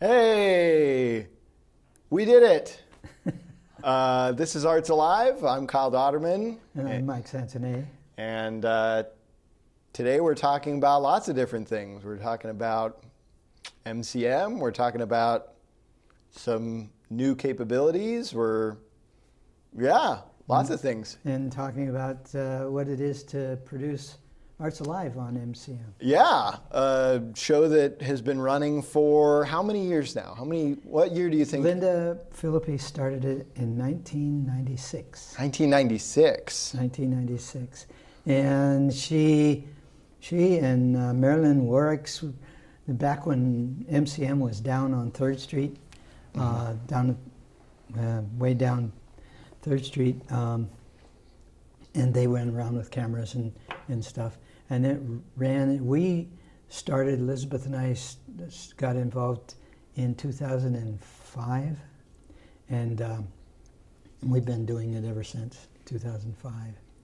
Hey, we did it. This is Arts Alive. I'm Kyle Dauterman. And I'm Mike Santone. And today we're talking about lots of different things. We're talking about MCM. We're talking about some new capabilities. Lots of things. And talking about what it is to produce Arts Alive on MCM. Yeah, a show that has been running for how many years now? What year do you think? Linda Philippi started it in 1996. 1996. 1996. And she and Marilyn Warwick's, back when MCM was down on 3rd Street, way down 3rd Street, and they went around with cameras and stuff. And it ran, we started, Elizabeth and I got involved in 2005, and we've been doing it ever since 2005.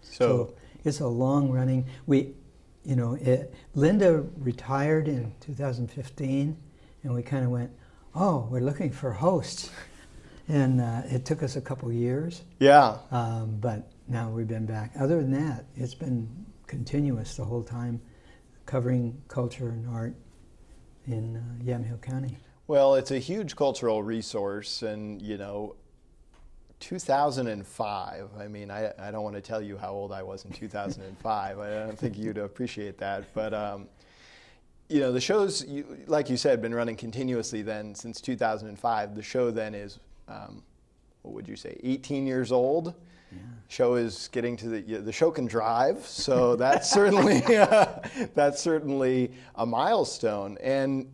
So it's a long running, Linda retired in 2015, and we kind of went, oh, we're looking for hosts. And it took us a couple years. Yeah. But now we've been back. Other than that, it's been continuous the whole time, covering culture and art in Yamhill County. Well, it's a huge cultural resource, and 2005. I mean, I don't want to tell you how old I was in 2005. I don't think you'd appreciate that, but the show's, like you said, been running continuously then since 2005. The show then is, what would you say, 18 years old. Yeah. Show is getting to the show can drive, so that's certainly a milestone. And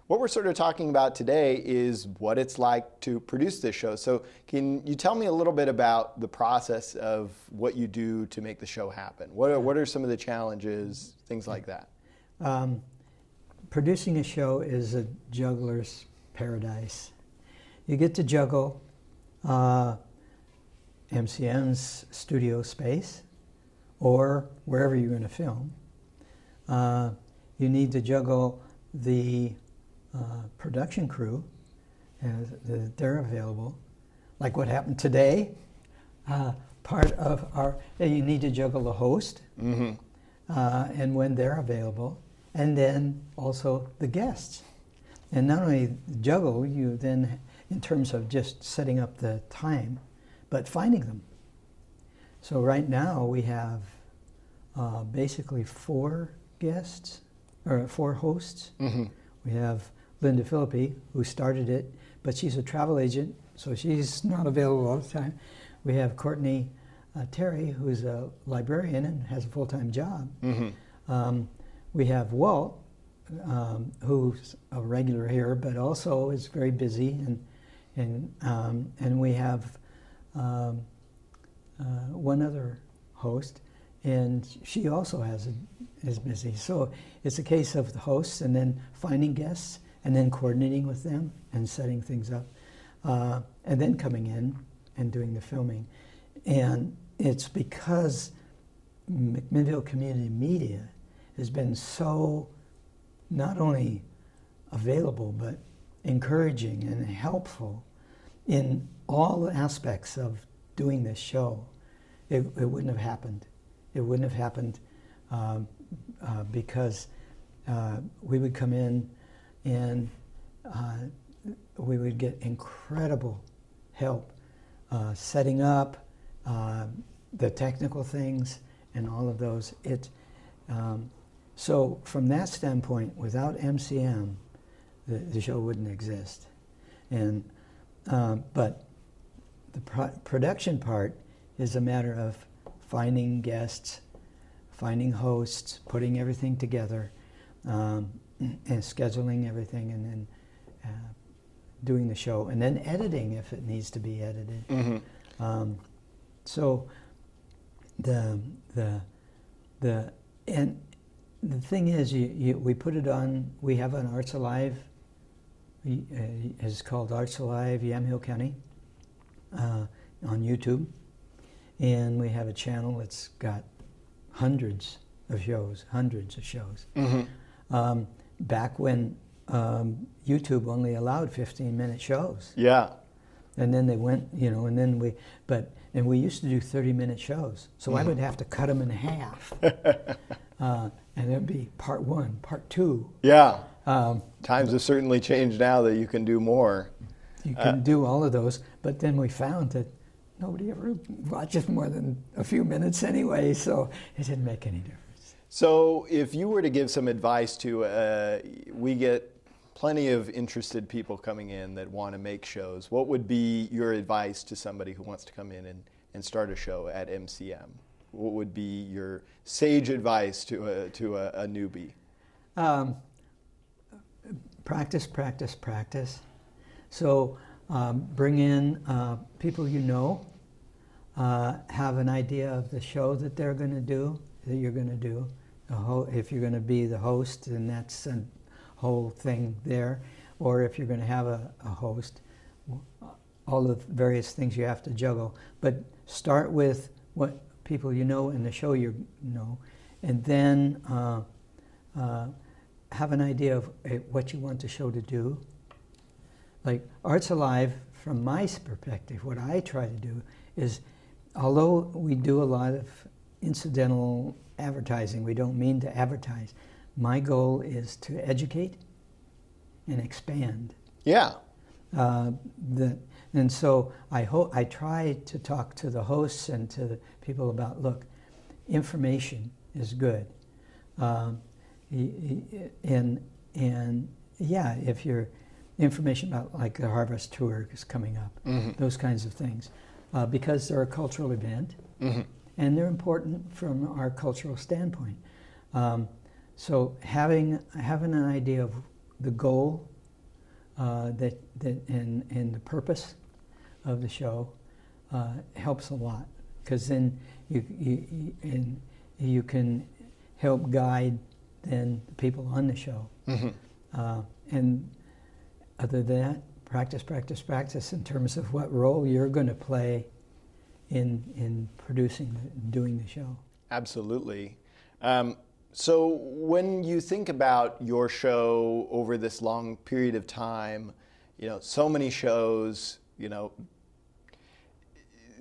what we're sort of talking about today is what it's like to produce this show. So can you tell me a little bit about the process of what you do to make the show happen? What are some of the challenges, things like that? Producing a show is a juggler's paradise. You get to juggle MCM's studio space, or wherever you're going to film. You need to juggle the production crew, and they're available. Like what happened today, you need to juggle the host, mm-hmm. And when they're available, and then also the guests. And not only juggle, you then, in terms of just setting up the time, but finding them. So right now we have basically 4 guests, or 4 hosts. Mm-hmm. We have Linda Philippi, who started it, but she's a travel agent, so she's not available all the time. We have Courtney Terry, who's a librarian and has a full-time job. Mm-hmm. We have Walt, who's a regular here, but also is very busy, and we have one other host, and she also is busy. So it's a case of the hosts, and then finding guests, and then coordinating with them and setting things up, and then coming in and doing the filming. And it's because McMinnville Community Media has been so not only available, but encouraging and helpful in all aspects of doing this show. It wouldn't have happened. It wouldn't have happened because we would come in and we would get incredible help setting up the technical things and all of those. So from that standpoint, without MCM, the show wouldn't exist. And but the production part is a matter of finding guests, finding hosts, putting everything together, and scheduling everything, and then doing the show, and then editing if it needs to be edited. Mm-hmm. So the thing is, we put it on. We have an Arts Alive. It's called Arts Alive Yamhill County on YouTube, and we have a channel that's got hundreds of shows. Mm-hmm. Back when YouTube only allowed 15-minute shows. Yeah. And then they went, and then we used to do 30-minute shows. So I would have to cut them in half. And it'd be part 1, part 2. Yeah. Times have certainly changed now that you can do more. You can do all of those, but then we found that nobody ever watches more than a few minutes anyway, so it didn't make any difference. So if you were to give some advice to, we get plenty of interested people coming in that want to make shows. What would be your advice to somebody who wants to come in and start a show at MCM? What would be your sage advice to a newbie? Practice, practice, practice. So bring in people you know, have an idea of the show that they're going to do, that you're going to do. If you're going to be the host, then that's a whole thing there. Or if you're going to have a host, all the various things you have to juggle. But start with what people you know and the show you know, and then have an idea of what you want the show to do. Like Arts Alive, from my perspective, what I try to do is, although we do a lot of incidental advertising, we don't mean to advertise, my goal is to educate and expand. Yeah. And so I try to talk to the hosts and to the people about, look, information is good. And yeah, if you're information about like the Harvest Tour is coming up, those kinds of things, because they're a cultural event and they're important from our cultural standpoint. So having an idea of the goal and the purpose of the show helps a lot, because then you can help guide then the people on the show. And other than that, practice, practice, practice in terms of what role you're going to play in doing the show. Absolutely. So when you think about your show over this long period of time, so many shows,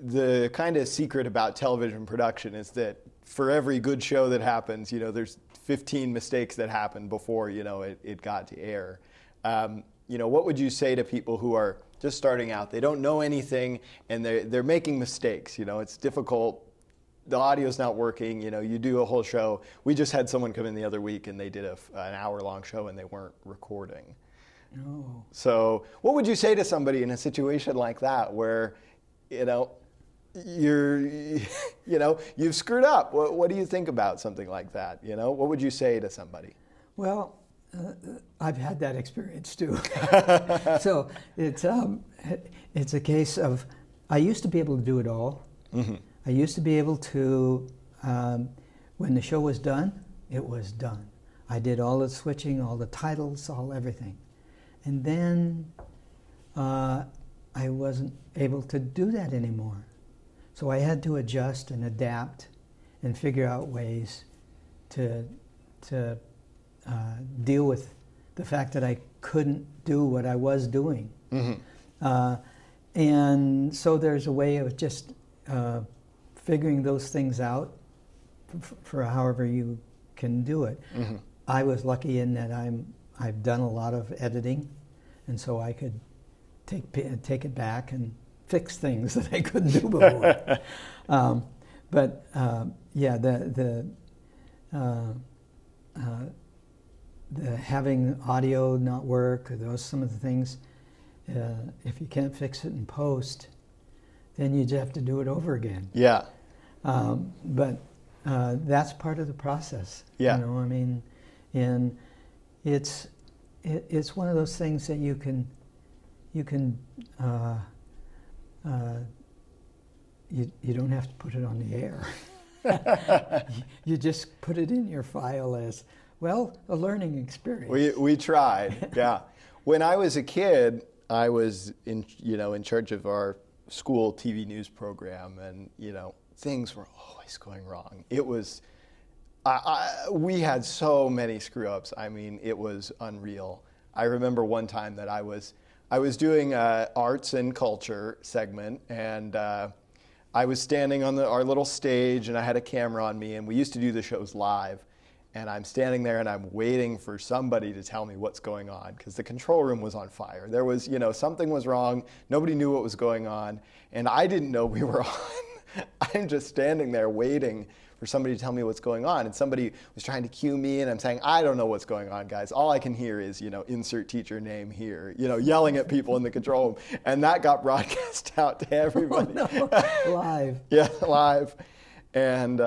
the kind of secret about television production is that for every good show that happens, there's 15 mistakes that happened before, it got to air. What would you say to people who are just starting out? They don't know anything and they're making mistakes. It's difficult. The audio's not working. You do a whole show. We just had someone come in the other week and they did an hour-long show and they weren't recording. Oh. So what would you say to somebody in a situation like that where, you've screwed up? What do you think about something like that? What would you say to somebody? Well, I've had that experience too. So it's a case of, I used to be able to do it all. I used to be able to, when the show was done, it was done. I did all the switching, all the titles, everything. And then I wasn't able to do that anymore. So I had to adjust and adapt and figure out ways to deal with the fact that I couldn't do what I was doing. And so there's a way of just figuring those things out for however you can do it. I was lucky in that I've done a lot of editing, and so I could take it back and fix things that I couldn't do before. Yeah, the having audio not work, or some of the things, if you can't fix it in post, then you just have to do it over again. Yeah. But that's part of the process. Yeah. And it's one of those things that you can you don't have to put it on the air. You just put it in your file as, well, a learning experience. We tried, yeah. When I was a kid, I was in charge of our school TV news program, and things were always going wrong. It was, we had so many screw ups. It was unreal. I remember one time that I was doing arts and culture segment, and I was standing on our little stage, and I had a camera on me, and we used to do the shows live. And I'm standing there, and I'm waiting for somebody to tell me what's going on, because the control room was on fire. There was, something was wrong. Nobody knew what was going on, and I didn't know we were on. I'm just standing there waiting for somebody to tell me what's going on. And somebody was trying to cue me, and I'm saying, I don't know what's going on, guys. All I can hear is, insert teacher name here, yelling at people in the control room. And that got broadcast out to everybody. Oh, no. Live. Yeah, live. And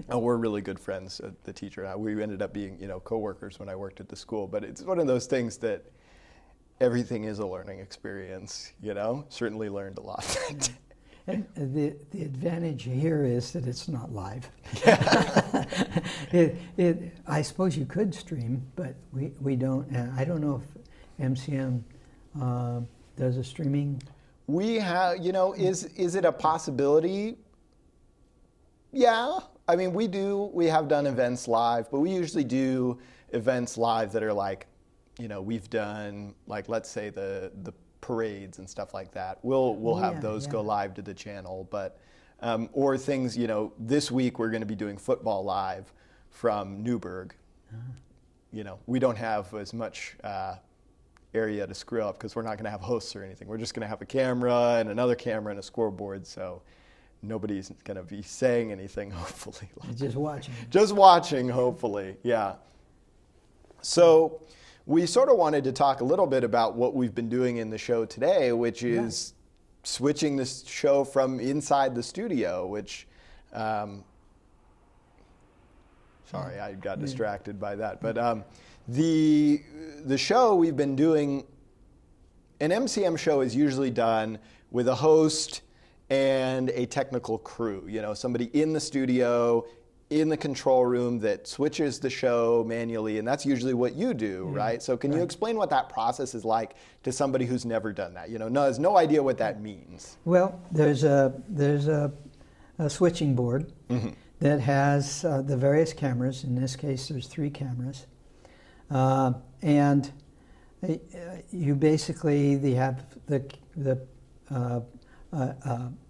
we're really good friends, the teacher and I. We ended up being, coworkers when I worked at the school. But it's one of those things that everything is a learning experience, Certainly learned a lot. And the advantage here is that it's not live. I suppose you could stream, but we don't. I don't know if MCM does a streaming. We have, is it a possibility? Yeah. I mean, we have done events live, but we usually do events live that are like, we've done, like, let's say the parades and stuff like that. We'll have those go live to the channel, but or things, this week we're going to be doing football live from Newburgh. We don't have as much area to screw up, because we're not going to have hosts or anything. We're just going to have a camera and another camera and a scoreboard, so nobody's going to be saying anything, hopefully. Just watching. Just watching, hopefully, yeah. So we sort of wanted to talk a little bit about what we've been doing in the show today, which is switching the show from inside the studio, which, sorry, I got distracted by that. But the show we've been doing, an MCM show is usually done with a host and a technical crew, somebody in the studio, in the control room that switches the show manually, and that's usually what you do, right? So can you explain what that process is like to somebody who's never done that? Has no idea what that means. Well, there's a switching board that has the various cameras. In this case, there's 3 cameras, and you basically have a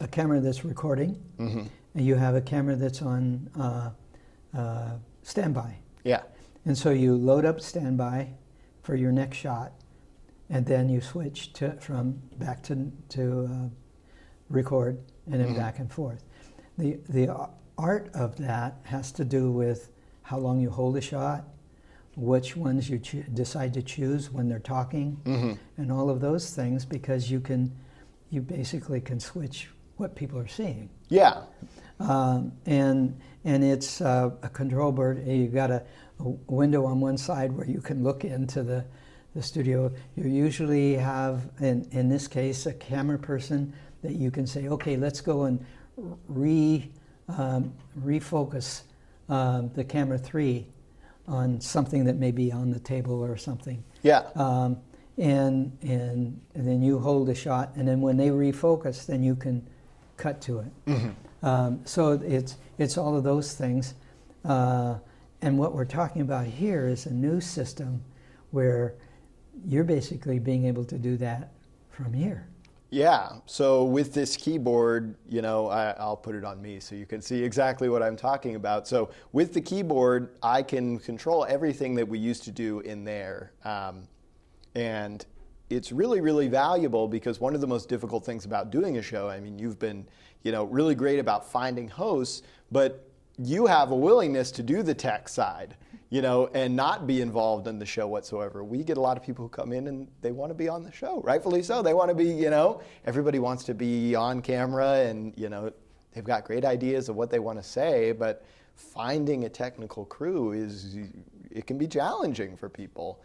camera that's recording, and you have a camera that's on standby. Yeah. And so you load up standby for your next shot, and then you switch from back to record, and then back and forth. The art of that has to do with how long you hold a shot, which ones you decide to choose when they're talking, and all of those things, because you basically can switch what people are seeing. Yeah. And it's a control board. You've got a window on one side where you can look into the studio. You usually have, in this case, a camera person that you can say, okay, let's go and refocus the camera 3 on something that may be on the table or something. Yeah. And then you hold a shot, and then when they refocus, then you can cut to it. So it's all of those things. And what we're talking about here is a new system where you're basically being able to do that from here. Yeah, so with this keyboard, I'll put it on me so you can see exactly what I'm talking about. So with the keyboard, I can control everything that we used to do in there. And it's really, really valuable, because one of the most difficult things about doing a show, I mean, you've been, really great about finding hosts, but you have a willingness to do the tech side, and not be involved in the show whatsoever. We get a lot of people who come in and they want to be on the show, rightfully so. They want to be, everybody wants to be on camera, and, they've got great ideas of what they want to say, but finding a technical crew it can be challenging for people.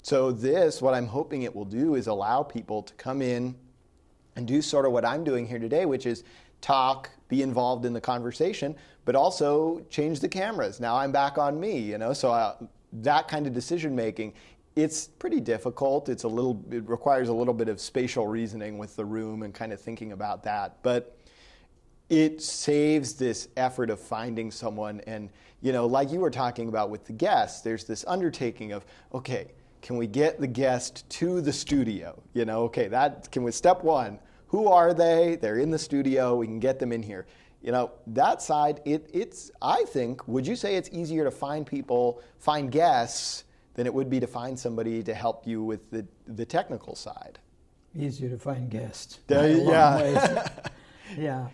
So what I'm hoping it will do is allow people to come in and do sort of what I'm doing here today, which is talk, be involved in the conversation, but also change the cameras. Now I'm back on me, so that kind of decision making, it's pretty difficult. It requires a little bit of spatial reasoning with the room and kind of thinking about that, but it saves this effort of finding someone. And, like you were talking about with the guests, there's this undertaking of, okay, can we get the guest to the studio? You know, okay, step one, who are they? They're in the studio, we can get them in here. You know, that side, it's, I think, would you say it's easier to find guests than it would be to find somebody to help you with the technical side? Easier to find guests. Yeah.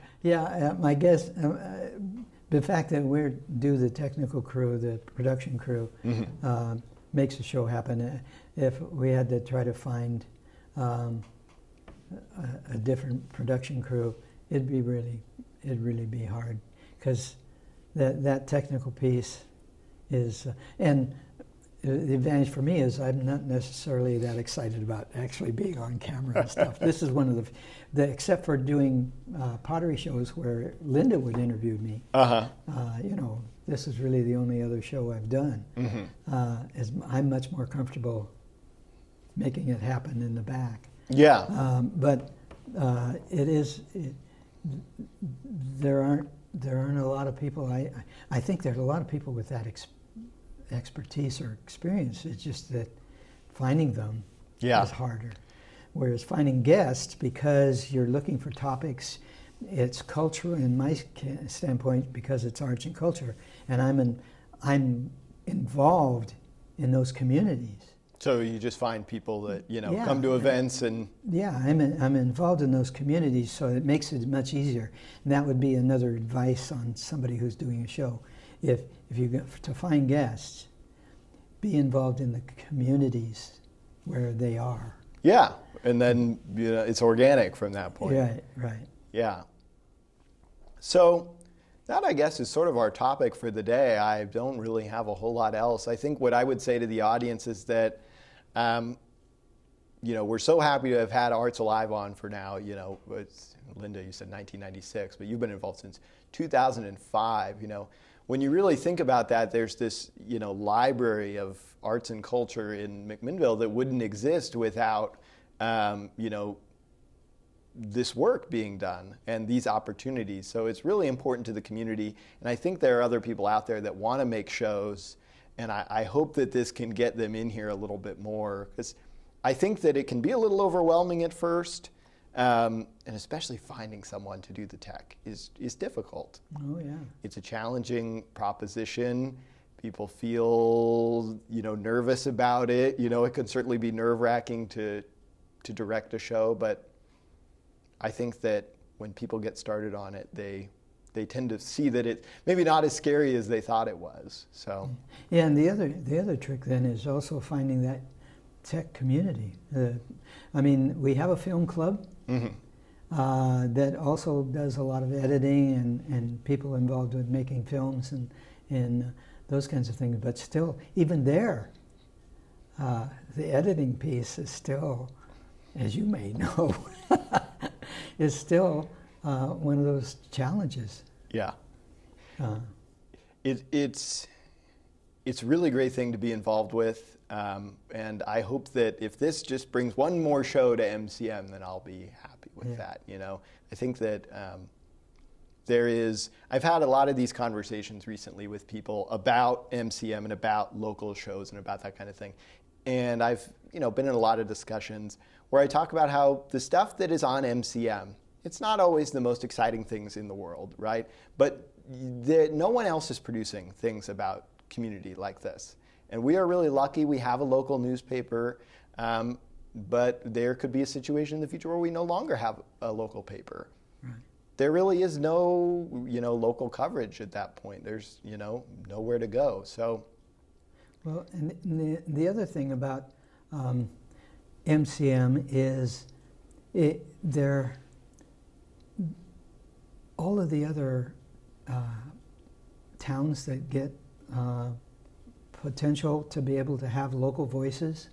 My guess, the fact that we do the technical crew, the production crew, makes the show happen. If we had to try to find a different production crew, it'd really be hard, because that technical piece is, and the advantage for me is I'm not necessarily that excited about actually being on camera and stuff. This is one of except for doing pottery shows where Linda would interview me. You know, this is really the only other show I've done. I'm much more comfortable making it happen in the back. Yeah. But there aren't a lot of people. I think there's a lot of people with that expertise or experience. It's just that finding them is harder. Whereas finding guests, because you're looking for topics, it's cultural in my standpoint, because it's arts and culture, and I'm involved in those communities. So you just find people that, you know, come to events and... Yeah, I'm involved in those communities, so it makes it much easier. And that would be another advice on somebody who's doing a show. If you go to find guests, be involved in the communities where they are. Yeah, and then, you know, it's organic from that point. Right. Yeah. So that, I guess, is sort of our topic for the day. I don't really have a whole lot else. I think what I would say to the audience is that, you know, we're so happy to have had Arts Alive on for now. You know, Linda, you said 1996, but you've been involved since 2005. You know, when you really think about that, there's this, you know, library of arts and culture in McMinnville that wouldn't exist without, you know, this work being done and these opportunities. So it's really important to the community. And I think there are other people out there that want to make shows. And I hope that this can get them in here a little bit more, because I think that it can be a little overwhelming at first. And especially finding someone to do the tech is difficult. Oh, yeah. It's a challenging proposition. People feel, you know, nervous about it. You know, it can certainly be nerve-wracking to direct a show, but I think that when people get started on it, they tend to see that it's maybe not as scary as they thought it was. So yeah, and the other trick then is also finding that tech community. I mean, we have a film club that also does a lot of editing and people involved with making films and those kinds of things. But still, even there, the editing piece is still, as you may know, is still one of those challenges. Yeah. It's a really great thing to be involved with, and I hope that if this just brings one more show to MCM, then I'll be happy with that. You know, I think that I've had a lot of these conversations recently with people about MCM and about local shows and about that kind of thing, and I've, you know, been in a lot of discussions where I talk about how the stuff that is on MCM, it's not always the most exciting things in the world, right? But no one else is producing things about community like this. And we are really lucky we have a local newspaper, but there could be a situation in the future where we no longer have a local paper. Right. There really is no, you know, local coverage at that point. There's, you know, nowhere to go. So, well, and the other thing about MCM is all of the other towns that get potential to be able to have local voices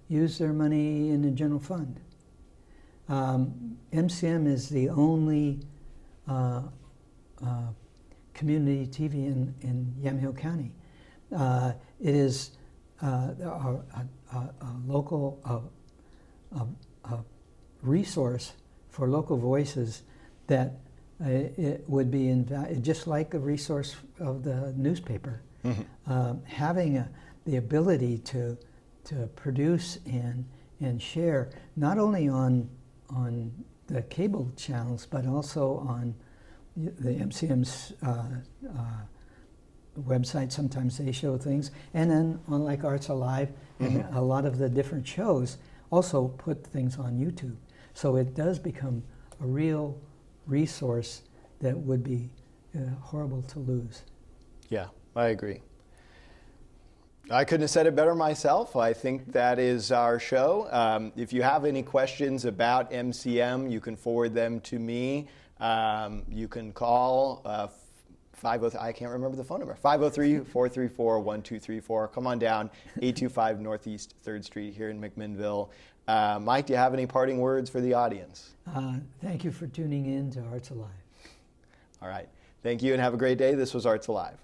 use their money in the general fund. MCM is the only community TV in Yamhill County. It is a local resource for local voices that it would be just like a resource of the newspaper. Having the ability to produce and share, not only on the cable channels, but also on the MCM's website. Sometimes they show things, and then on like Arts Alive, and a lot of the different shows also put things on YouTube. So it does become a real resource that would be horrible to lose. Yeah, I agree. I couldn't have said it better myself. I think that is our show. If you have any questions about MCM, you can forward them to me. You can call 503, I can't remember the phone number, 503-434-1234. Come on down, 825 Northeast 3rd Street here in McMinnville. Mike, do you have any parting words for the audience? Thank you for tuning in to Arts Alive. All right. Thank you and have a great day. This was Arts Alive.